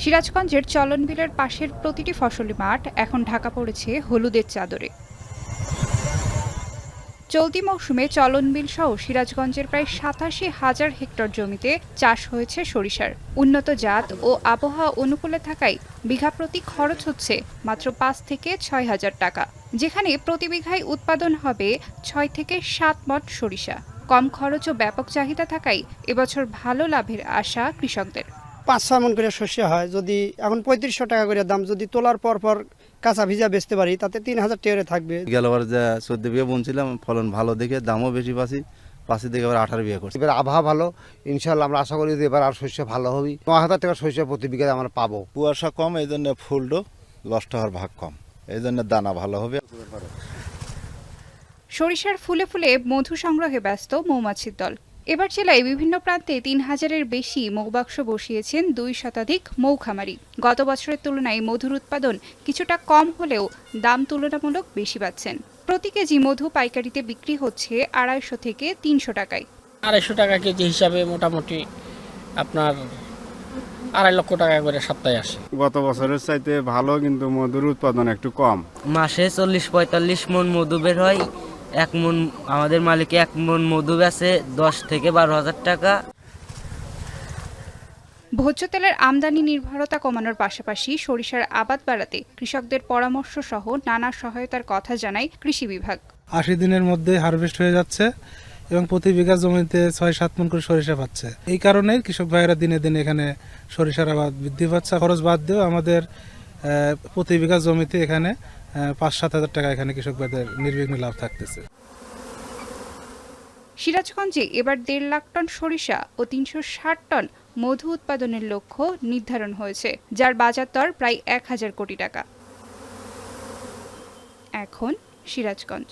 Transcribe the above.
সিরাজগঞ্জের চলনবিলের পাশের প্রতিটি ফসলি মাঠ এখন ঢাকা পড়েছে হলুদের চাদরে। চলতি মৌসুমে চলনবিল সহ সিরাজগঞ্জের প্রায় ৮৭,০০০ হেক্টর জমিতে চাষ হয়েছে সরিষার। উন্নত জাত ও আবহাওয়া অনুকূলে থাকায় বিঘা প্রতি খরচ হচ্ছে মাত্র ৫ থেকে ৬,০০০ টাকা, যেখানে প্রতি বিঘায় উৎপাদন হবে ৬ থেকে ৭ মণ সরিষা। কম খরচ ও ব্যাপক চাহিদা থাকায় এবছর ভালো লাভের আশা কৃষকদের। ৫-৬ মণ করে শস্য হয়, যদি এখন ৩৫০০ টাকা করে দাম, যদি তোলার পর কাঁচা ভিজা বেচতে পারি তাতে ৩,০০০ টাকা থাকবে। গেলবার যা ১৪ বিঘা বুনছিলাম, ফলন ভালো দেখে দামও বেশি পাচ্ছি দেখে আবার ১৮ বিঘা করছি। এবার আবহাওয়া ভালো, ইনশাল্লাহ আমরা আশা করি যে এবার আর শস্য ভালো হবে। ৯,০০০ টাকা শস্য প্রতি বিঘায় আমরা পাবো। কুয়াশা কম, এই জন্য ফুলটো নষ্ট হওয়ার ভাগ কম, এই জন্য দানা ভালো হবে। সরিষার ফুলে ফুলে মধু সংগ্রহে ব্যস্ত মৌমাছির দল। এবার জেলায় বিভিন্ন প্রান্তে ৩,০০০-এর বেশি মৌবাক্স বসিয়েছেন ২ শতাধিক মৌখামারি। গত বছরের তুলনায় মধুর উৎপাদন কিছুটা কম হলেও দাম তুলনামূলক বেশি পাচ্ছেন। প্রতি কেজি মধু পাইকারিতে বিক্রি হচ্ছে ২৫০ থেকে ৩০০ টাকায়। ২৫০ টাকা কেজি হিসাবে মোটামুটি আপনার ২.৫ লক্ষ টাকা করে সপ্তাহে আসে। গত বছরের চাইতে ভালো, কিন্তু মধুর উৎপাদন একটু কম। মাসে ৪০-৪৫ মণ মধু বের হয়। এক মণ আমাদের মালিকে ১ মণ মধু বেচে ১০ থেকে ১২,০০০ টাকা। ভোজ্য তেলের আমদানি নির্ভরতা কমানোর পাশাপাশি সরিষার আবাদ বাড়াতে কৃষকদের পরামর্শ সহ নানা সহায়তার কথা জানায় কৃষি বিভাগ। ৮০ দিনের মধ্যে হারভেস্ট হয়ে যাচ্ছে এবং প্রতি বিঘা জমিতে ৬-৭ মণ করে সরিষা পাচ্ছে। এই কারণেই কৃষক ভাইয়েরা দিনে দিনে এখানে সরিষার আবাদ বৃদ্ধি পাচ্ছে। খরচ বাদ দিয়েও আমাদের প্রতি বিঘা জমিতে এখানে ৫-৭ হাজার টাকা এখানে কৃষক ভাইদের নির্বিঘ্নে লাভ থাকতেছে। সিরাজগঞ্জে এবার ১.৫ লাখ টন সরিষা ও ৩৬০ টন মধু উৎপাদনের লক্ষ্য নির্ধারণ হয়েছে, যার বাজার দর প্রায় ১,০০০ কোটি টাকা। এখন সিরাজগঞ্জ।